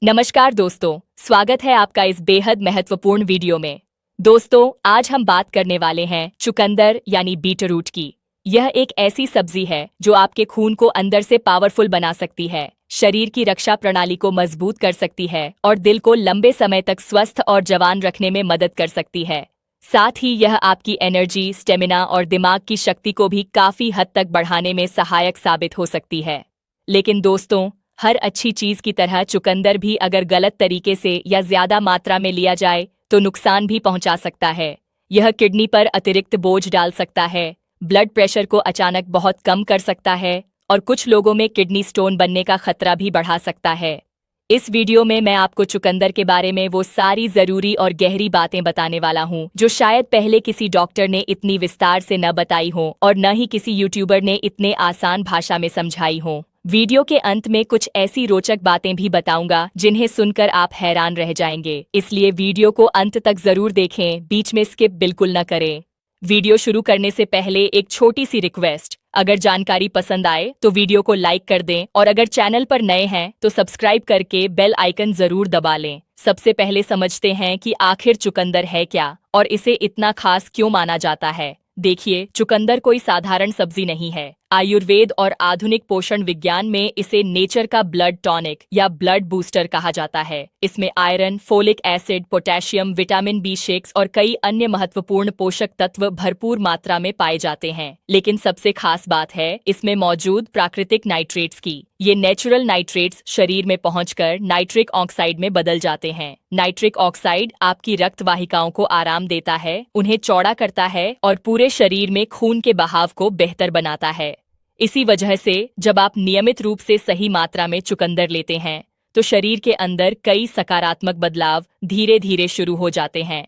नमस्कार दोस्तों, स्वागत है आपका इस बेहद महत्वपूर्ण वीडियो में। दोस्तों, आज हम बात करने वाले हैं चुकंदर यानी बीटरूट की। यह एक ऐसी सब्जी है जो आपके खून को अंदर से पावरफुल बना सकती है, शरीर की रक्षा प्रणाली को मजबूत कर सकती है और दिल को लंबे समय तक स्वस्थ और जवान रखने में मदद कर सकती है। साथ ही यह आपकी एनर्जी, स्टेमिना और दिमाग की शक्ति को भी काफी हद तक बढ़ाने में सहायक साबित हो सकती है। लेकिन दोस्तों, हर अच्छी चीज की तरह चुकंदर भी अगर गलत तरीके से या ज्यादा मात्रा में लिया जाए तो नुकसान भी पहुंचा सकता है। यह किडनी पर अतिरिक्त बोझ डाल सकता है, ब्लड प्रेशर को अचानक बहुत कम कर सकता है और कुछ लोगों में किडनी स्टोन बनने का खतरा भी बढ़ा सकता है। इस वीडियो में मैं आपको चुकंदर के बारे में वो सारी जरूरी और गहरी बातें बताने वाला हूँ जो शायद पहले किसी डॉक्टर ने इतनी विस्तार से न बताई हो और न ही किसी यूट्यूबर ने इतने आसान भाषा में समझाई हो। वीडियो के अंत में कुछ ऐसी रोचक बातें भी बताऊंगा जिन्हें सुनकर आप हैरान रह जाएंगे, इसलिए वीडियो को अंत तक जरूर देखें, बीच में स्किप बिल्कुल न करें। वीडियो शुरू करने से पहले एक छोटी सी रिक्वेस्ट, अगर जानकारी पसंद आए तो वीडियो को लाइक कर दें और अगर चैनल पर नए हैं तो सब्सक्राइब करके बेल आइकन जरूर दबा लें। सबसे पहले समझते हैं कि आखिर चुकंदर है क्या और इसे इतना खास क्यों माना जाता है। देखिए, चुकंदर कोई साधारण सब्जी नहीं है। आयुर्वेद और आधुनिक पोषण विज्ञान में इसे नेचर का ब्लड टॉनिक या ब्लड बूस्टर कहा जाता है। इसमें iron, folic acid, potassium, vitamin B6 और कई अन्य महत्वपूर्ण पोषक तत्व भरपूर मात्रा में पाए जाते हैं। लेकिन सबसे खास बात है इसमें मौजूद प्राकृतिक नाइट्रेट्स की। ये नेचुरल नाइट्रेट्स शरीर में पहुंचकर नाइट्रिक ऑक्साइड में बदल जाते हैं। नाइट्रिक ऑक्साइड आपकी रक्त वाहिकाओं को आराम देता है, उन्हें चौड़ा करता है और पूरे शरीर में खून के बहाव को बेहतर बनाता है। इसी वजह से जब आप नियमित रूप से सही मात्रा में चुकंदर लेते हैं तो शरीर के अंदर कई सकारात्मक बदलाव धीरे धीरे शुरू हो जाते हैं।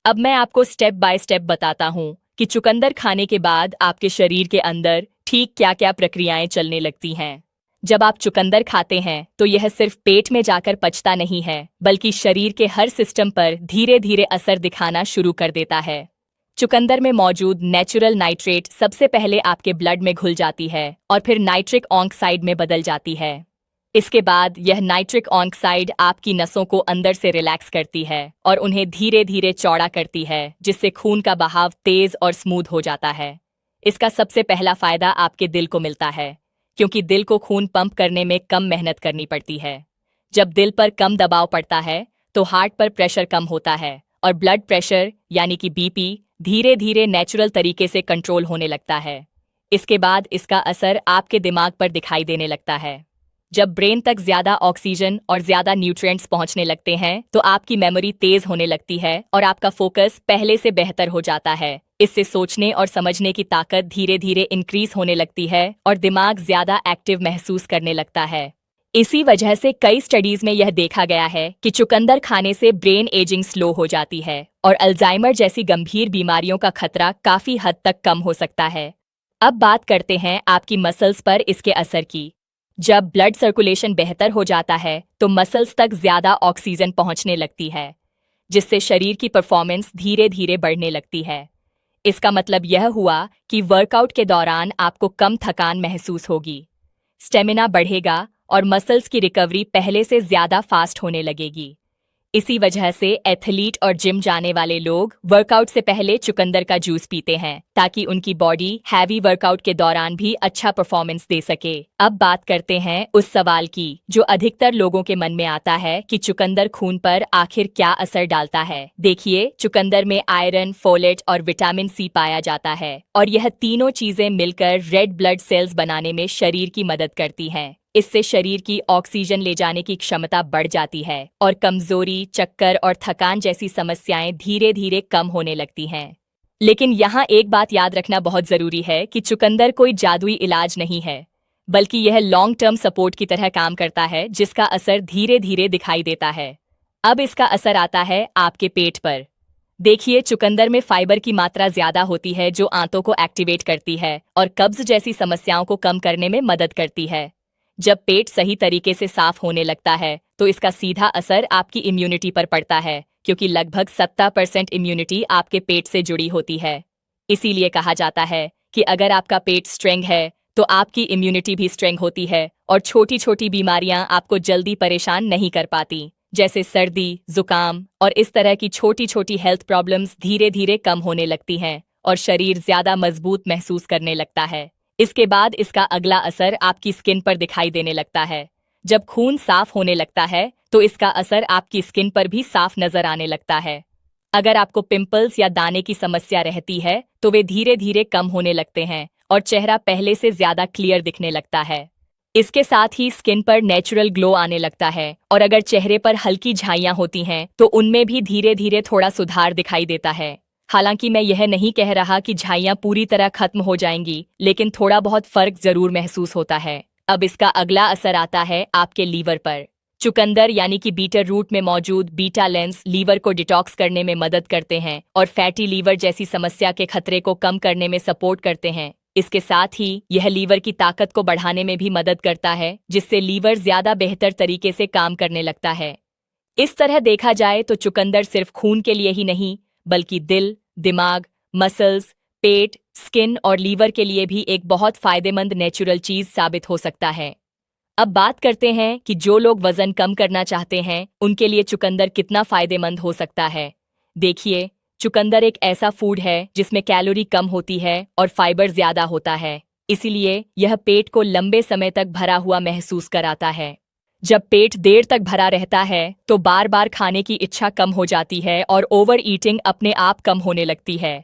अब मैं आपको स्टेप बाय स्टेप बताता हूँ कि चुकंदर खाने के बाद आपके शरीर के अंदर ठीक क्या क्या प्रक्रियाएं चलने लगती हैं। जब आप चुकंदर खाते हैं तो यह सिर्फ पेट में जाकर पचता नहीं है, बल्कि शरीर के हर सिस्टम पर धीरे धीरे असर दिखाना शुरू कर देता है। चुकंदर में मौजूद नेचुरल नाइट्रेट सबसे पहले आपके ब्लड में घुल जाती है और फिर नाइट्रिक ऑक्साइड में बदल जाती है। इसके बाद यह नाइट्रिक ऑक्साइड आपकी नसों को अंदर से रिलैक्स करती है और उन्हें धीरे धीरे चौड़ा करती है, जिससे खून का बहाव तेज और स्मूथ हो जाता है। इसका सबसे पहला फायदा आपके दिल को मिलता है, क्योंकि दिल को खून पंप करने में कम मेहनत करनी पड़ती है। जब दिल पर कम दबाव पड़ता है तो हार्ट पर प्रेशर कम होता है और ब्लड प्रेशर यानी कि BP धीरे धीरे नेचुरल तरीके से कंट्रोल होने लगता है। इसके बाद इसका असर आपके दिमाग पर दिखाई देने लगता है। जब ब्रेन तक ज्यादा ऑक्सीजन और ज्यादा न्यूट्रिएंट्स पहुंचने लगते हैं तो आपकी मेमोरी तेज होने लगती है और आपका फोकस पहले से बेहतर हो जाता है। इससे सोचने और समझने की ताकत धीरे धीरे इंक्रीज होने लगती है और दिमाग ज्यादा एक्टिव महसूस करने लगता है। इसी वजह से कई स्टडीज में यह देखा गया है कि चुकंदर खाने से ब्रेन एजिंग स्लो हो जाती है और अल्जाइमर जैसी गंभीर बीमारियों का खतरा काफी हद तक कम हो सकता है। अब बात करते हैं आपकी मसल्स पर इसके असर की। जब ब्लड सर्कुलेशन बेहतर हो जाता है तो मसल्स तक ज्यादा ऑक्सीजन पहुंचने लगती है, जिससे शरीर की परफॉर्मेंस धीरे धीरे बढ़ने लगती है। इसका मतलब यह हुआ कि वर्कआउट के दौरान आपको कम थकान महसूस होगी, स्टेमिना बढ़ेगा और मसल्स की रिकवरी पहले से ज्यादा फास्ट होने लगेगी। इसी वजह से एथलीट और जिम जाने वाले लोग वर्कआउट से पहले चुकंदर का जूस पीते हैं, ताकि उनकी बॉडी हैवी वर्कआउट के दौरान भी अच्छा परफॉर्मेंस दे सके। अब बात करते हैं उस सवाल की जो अधिकतर लोगों के मन में आता है कि चुकंदर खून पर आखिर क्या असर डालता है। देखिए, चुकंदर में आयरन, फोलेट और विटामिन C पाया जाता है और यह तीनों चीजें मिलकर रेड ब्लड सेल्स बनाने में शरीर की मदद करती हैं। इससे शरीर की ऑक्सीजन ले जाने की क्षमता बढ़ जाती है और कमजोरी, चक्कर और थकान जैसी समस्याएं धीरे धीरे कम होने लगती हैं। लेकिन यहाँ एक बात याद रखना बहुत जरूरी है कि चुकंदर कोई जादुई इलाज नहीं है, बल्कि यह लॉन्ग टर्म सपोर्ट की तरह काम करता है, जिसका असर धीरे धीरे दिखाई देता है। अब इसका असर आता है आपके पेट पर। देखिए, चुकंदर में फाइबर की मात्रा ज्यादा होती है जो आंतों को एक्टिवेट करती है और कब्ज जैसी समस्याओं को कम करने में मदद करती है। जब पेट सही तरीके से साफ होने लगता है तो इसका सीधा असर आपकी इम्यूनिटी पर पड़ता है, क्योंकि लगभग 70% इम्यूनिटी आपके पेट से जुड़ी होती है। इसीलिए कहा जाता है कि अगर आपका पेट स्ट्रेंग है तो आपकी इम्यूनिटी भी स्ट्रेंग होती है और छोटी छोटी बीमारियां आपको जल्दी परेशान नहीं कर पाती, जैसे सर्दी, जुकाम और इस तरह की छोटी छोटी हेल्थ प्रॉब्लम्स धीरे धीरे कम होने लगती हैं और शरीर ज्यादा मजबूत महसूस करने लगता है। इसके बाद इसका अगला असर आपकी स्किन पर दिखाई देने लगता है। जब खून साफ होने लगता है तो इसका असर आपकी स्किन पर भी साफ नजर आने लगता है। अगर आपको पिंपल्स या दाने की समस्या रहती है तो वे धीरे धीरे कम होने लगते हैं और चेहरा पहले से ज्यादा क्लियर दिखने लगता है। इसके साथ ही स्किन पर नेचुरल ग्लो आने लगता है और अगर चेहरे पर हल्की झाइयां होती हैं तो उनमें भी धीरे धीरे थोड़ा सुधार दिखाई देता है। हालांकि मैं यह नहीं कह रहा कि झाइयां पूरी तरह खत्म हो जाएंगी, लेकिन थोड़ा बहुत फर्क जरूर महसूस होता है। अब इसका अगला असर आता है आपके लीवर पर। चुकंदर यानी कि बीटर रूट में मौजूद बीटा लेंस लीवर को डिटॉक्स करने में मदद करते हैं और फैटी लीवर जैसी समस्या के खतरे को कम करने में सपोर्ट करते हैं। इसके साथ ही यह लीवर की ताकत को बढ़ाने में भी मदद करता है, जिससे लीवर ज्यादा बेहतर तरीके से काम करने लगता है। इस तरह देखा जाए तो चुकंदर सिर्फ खून के लिए ही नहीं, बल्कि दिल, दिमाग, मसल्स, पेट, स्किन और लीवर के लिए भी एक बहुत फायदेमंद नेचुरल चीज साबित हो सकता है। अब बात करते हैं कि जो लोग वजन कम करना चाहते हैं उनके लिए चुकंदर कितना फायदेमंद हो सकता है। देखिए, चुकंदर एक ऐसा फूड है जिसमें कैलोरी कम होती है और फाइबर ज्यादा होता है, इसीलिए यह पेट को लंबे समय तक भरा हुआ महसूस कराता है। जब पेट देर तक भरा रहता है तो बार बार खाने की इच्छा कम हो जाती है और ओवर ईटिंग अपने आप कम होने लगती है।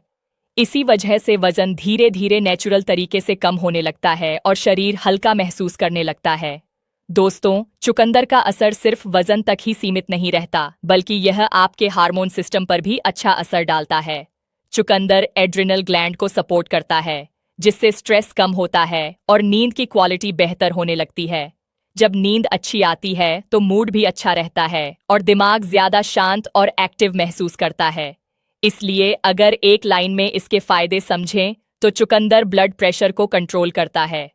इसी वजह से वजन धीरे धीरे नेचुरल तरीके से कम होने लगता है और शरीर हल्का महसूस करने लगता है। दोस्तों, चुकंदर का असर सिर्फ वजन तक ही सीमित नहीं रहता, बल्कि यह आपके हार्मोन सिस्टम पर भी अच्छा असर डालता है। चुकंदर एड्रिनल ग्लैंड को सपोर्ट करता है, जिससे स्ट्रेस कम होता है और नींद की क्वालिटी बेहतर होने लगती है। जब नींद अच्छी आती है तो मूड भी अच्छा रहता है और दिमाग ज्यादा शांत और एक्टिव महसूस करता है। इसलिए अगर एक लाइन में इसके फायदे समझें तो चुकंदर ब्लड प्रेशर को कंट्रोल करता है,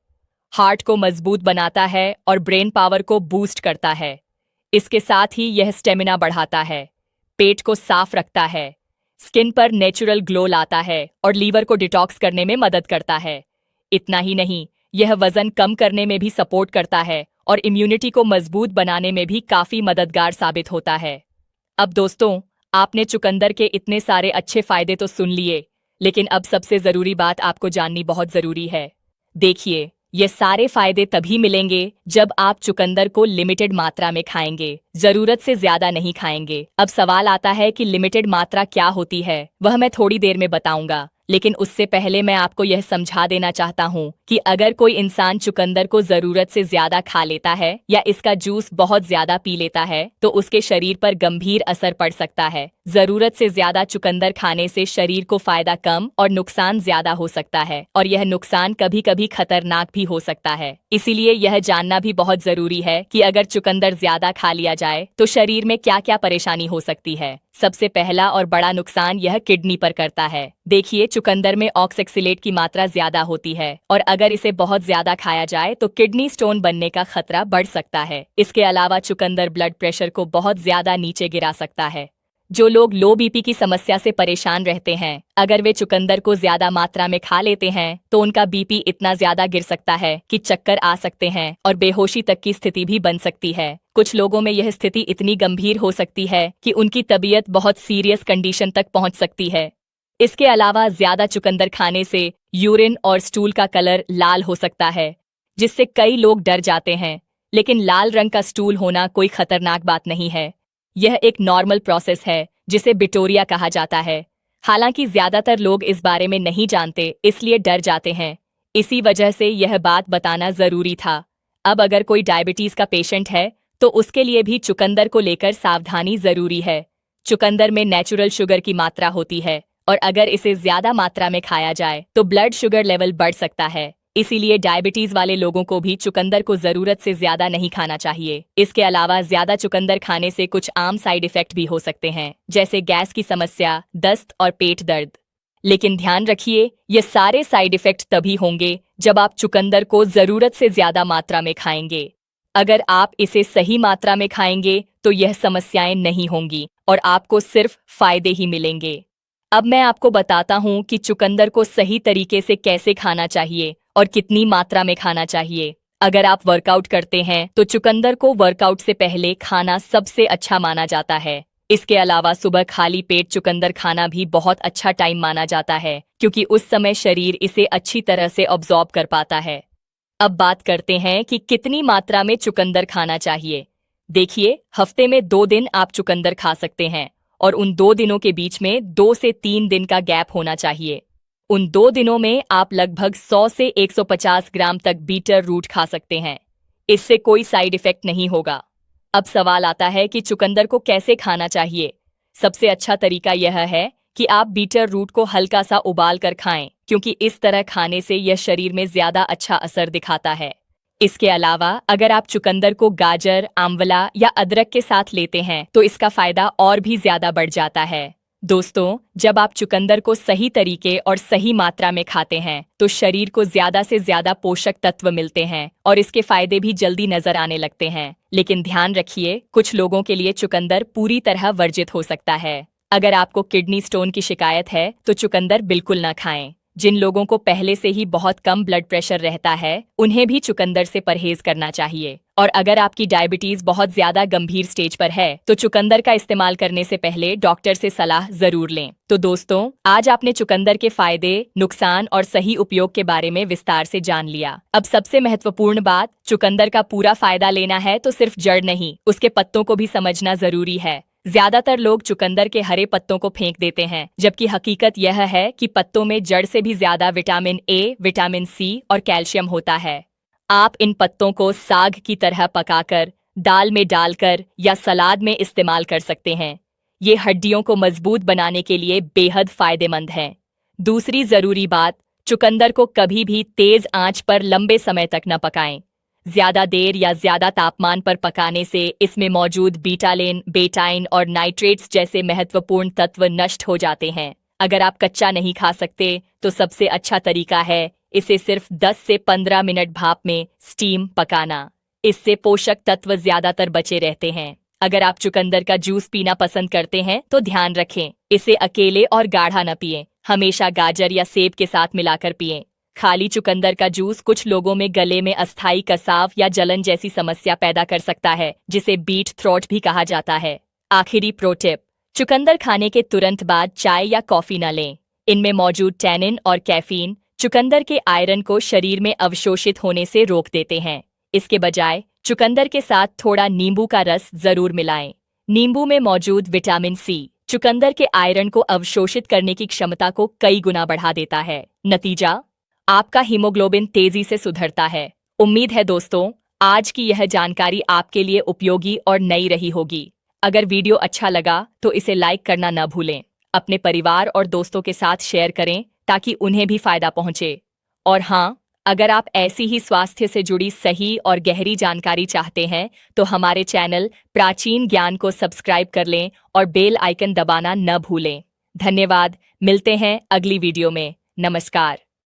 हार्ट को मजबूत बनाता है और ब्रेन पावर को बूस्ट करता है। इसके साथ ही यह स्टेमिना बढ़ाता है, पेट को साफ रखता है, स्किन पर नेचुरल ग्लो लाता है और लीवर को डिटॉक्स करने में मदद करता है। इतना ही नहीं, यह वजन कम करने में भी सपोर्ट करता है और इम्यूनिटी को मजबूत बनाने में भी काफी मददगार साबित होता है। अब दोस्तों, आपने चुकंदर के इतने सारे अच्छे फायदे तो सुन लिए, लेकिन अब सबसे जरूरी बात आपको जाननी बहुत जरूरी है। देखिए, ये सारे फायदे तभी मिलेंगे जब आप चुकंदर को लिमिटेड मात्रा में खाएंगे, जरूरत से ज्यादा नहीं खाएंगे। अब सवाल आता है कि लिमिटेड मात्रा क्या होती है, वह मैं थोड़ी देर में बताऊंगा, लेकिन उससे पहले मैं आपको यह समझा देना चाहता हूँ कि अगर कोई इंसान चुकंदर को जरूरत से ज्यादा खा लेता है या इसका जूस बहुत ज्यादा पी लेता है तो उसके शरीर पर गंभीर असर पड़ सकता है। जरूरत से ज्यादा चुकंदर खाने से शरीर को फायदा कम और नुकसान ज्यादा हो सकता है, और यह नुकसान कभी कभी खतरनाक भी हो सकता है। इसीलिए यह जानना भी बहुत जरूरी है कि अगर चुकंदर ज्यादा खा लिया जाए तो शरीर में क्या क्या परेशानी हो सकती है। सबसे पहला और बड़ा नुकसान यह किडनी पर करता है। देखिए, चुकंदर में ऑक्सैक्सिलेट की मात्रा ज्यादा होती है और अगर इसे बहुत ज्यादा खाया जाए तो किडनी स्टोन बनने का खतरा बढ़ सकता है। इसके अलावा चुकंदर ब्लड प्रेशर को बहुत ज्यादा नीचे गिरा सकता है। जो लोग लो बीपी की समस्या से परेशान रहते हैं, अगर वे चुकंदर को ज्यादा मात्रा में खा लेते हैं तो उनका बीपी इतना ज्यादा गिर सकता है कि चक्कर आ सकते हैं और बेहोशी तक की स्थिति भी बन सकती है। कुछ लोगों में यह स्थिति इतनी गंभीर हो सकती है कि उनकी तबीयत बहुत सीरियस कंडीशन तक पहुंच सकती है। इसके अलावा ज्यादा चुकंदर खाने से यूरिन और स्टूल का कलर लाल हो सकता है, जिससे कई लोग डर जाते हैं। लेकिन लाल रंग का स्टूल होना कोई खतरनाक बात नहीं है। यह एक नॉर्मल प्रोसेस है जिसे बिटोरिया कहा जाता है। हालांकि ज्यादातर लोग इस बारे में नहीं जानते, इसलिए डर जाते हैं। इसी वजह से यह बात बताना जरूरी था। अब अगर कोई डायबिटीज का पेशेंट है तो उसके लिए भी चुकंदर को लेकर सावधानी जरूरी है। चुकंदर में नेचुरल शुगर की मात्रा होती है और अगर इसे ज्यादा मात्रा में खाया जाए तो ब्लड शुगर लेवल बढ़ सकता है। इसीलिए डायबिटीज वाले लोगों को भी चुकंदर को जरूरत से ज्यादा नहीं खाना चाहिए। इसके अलावा ज्यादा चुकंदर खाने से कुछ आम साइड इफेक्ट भी हो सकते हैं, जैसे गैस की समस्या, दस्त और पेट दर्द। लेकिन ध्यान रखिए, ये सारे साइड इफेक्ट तभी होंगे जब आप चुकंदर को जरूरत से ज्यादा मात्रा में खाएंगे। अगर आप इसे सही मात्रा में खाएंगे तो यह समस्याएं नहीं होंगी और आपको सिर्फ फायदे ही मिलेंगे। अब मैं आपको बताता हूं कि चुकंदर को सही तरीके से कैसे खाना चाहिए और कितनी मात्रा में खाना चाहिए। अगर आप वर्कआउट करते हैं तो चुकंदर को वर्कआउट से पहले खाना सबसे अच्छा माना जाता है। इसके अलावा सुबह खाली पेट चुकंदर खाना भी बहुत अच्छा टाइम माना जाता है, क्योंकि उस समय शरीर इसे अच्छी तरह से ऑब्जॉर्ब कर पाता है। अब बात करते हैं कि कितनी मात्रा में चुकंदर खाना चाहिए। देखिए, हफ्ते में 2 दिन आप चुकंदर खा सकते हैं और उन 2 दिनों के बीच में 2 से 3 दिन का गैप होना चाहिए। उन 2 दिनों में आप लगभग 100 से 150 ग्राम तक बीटर रूट खा सकते हैं। इससे कोई साइड इफेक्ट नहीं होगा। अब सवाल आता है कि चुकंदर को कैसे खाना चाहिए। सबसे अच्छा तरीका यह है कि आप बीटर रूट को हल्का सा उबाल कर खाएं, क्योंकि इस तरह खाने से यह शरीर में ज्यादा अच्छा असर दिखाता है। इसके अलावा अगर आप चुकंदर को गाजर, आंवला या अदरक के साथ लेते हैं तो इसका फायदा और भी ज्यादा बढ़ जाता है। दोस्तों, जब आप चुकंदर को सही तरीके और सही मात्रा में खाते हैं तो शरीर को ज्यादा से ज्यादा पोषक तत्व मिलते हैं और इसके फायदे भी जल्दी नजर आने लगते हैं। लेकिन ध्यान रखिए, कुछ लोगों के लिए चुकंदर पूरी तरह वर्जित हो सकता है। अगर आपको किडनी स्टोन की शिकायत है तो चुकंदर बिल्कुल ना खाएं। जिन लोगों को पहले से ही बहुत कम ब्लड प्रेशर रहता है उन्हें भी चुकंदर से परहेज करना चाहिए। और अगर आपकी डायबिटीज बहुत ज्यादा गंभीर स्टेज पर है तो चुकंदर का इस्तेमाल करने से पहले डॉक्टर से सलाह जरूर लें। तो दोस्तों, आज आपने चुकंदर के फायदे, नुकसान और सही उपयोग के बारे में विस्तार से जान लिया। अब सबसे महत्वपूर्ण बात, चुकंदर का पूरा फायदा लेना है तो सिर्फ जड़ नहीं, उसके पत्तों को भी समझना जरूरी है। ज्यादातर लोग चुकंदर के हरे पत्तों को फेंक देते हैं, जबकि हकीकत यह है कि पत्तों में जड़ से भी ज्यादा विटामिन ए, विटामिन सी और कैल्शियम होता है। आप इन पत्तों को साग की तरह पकाकर, दाल में डालकर या सलाद में इस्तेमाल कर सकते हैं। ये हड्डियों को मजबूत बनाने के लिए बेहद फायदेमंद हैं। दूसरी जरूरी बात, चुकंदर को कभी भी तेज आंच पर लंबे समय तक न पकाएं। ज्यादा देर या ज्यादा तापमान पर पकाने से इसमें मौजूद बीटालेन, बेटाइन और नाइट्रेट्स जैसे महत्वपूर्ण तत्व नष्ट हो जाते हैं। अगर आप कच्चा नहीं खा सकते तो सबसे अच्छा तरीका है इसे सिर्फ 10 से 15 मिनट भाप में स्टीम पकाना। इससे पोषक तत्व ज्यादातर बचे रहते हैं। अगर आप चुकंदर का जूस पीना पसंद करते हैं तो ध्यान रखें, इसे अकेले और गाढ़ा न पिएं, हमेशा गाजर या सेब के साथ मिलाकर पिएं। खाली चुकंदर का जूस कुछ लोगों में गले में अस्थायी कसाव या जलन जैसी समस्या पैदा कर सकता है, जिसे बीट थ्रोट भी कहा जाता है। आखिरी प्रो टिप, चुकंदर खाने के तुरंत बाद चाय या कॉफी न लें। इनमें मौजूद टैनिन और कैफीन चुकंदर के आयरन को शरीर में अवशोषित होने से रोक देते हैं। इसके बजाय चुकंदर के साथ थोड़ा नींबू का रस जरूर मिलाएं। नींबू में मौजूद विटामिन सी चुकंदर के आयरन को अवशोषित करने की क्षमता को कई गुना बढ़ा देता है। नतीजा, आपका हीमोग्लोबिन तेजी से सुधरता है। उम्मीद है दोस्तों, आज की यह जानकारी आपके लिए उपयोगी और नई रही होगी। अगर वीडियो अच्छा लगा तो इसे लाइक करना न भूलें। अपने परिवार और दोस्तों के साथ शेयर करें ताकि उन्हें भी फायदा पहुंचे। और हाँ, अगर आप ऐसी ही स्वास्थ्य से जुड़ी सही और गहरी जानकारी चाहते हैं तो हमारे चैनल प्राचीन ज्ञान को सब्सक्राइब कर लें और बेल आइकन दबाना न भूलें। धन्यवाद, मिलते हैं अगली वीडियो में। नमस्कार।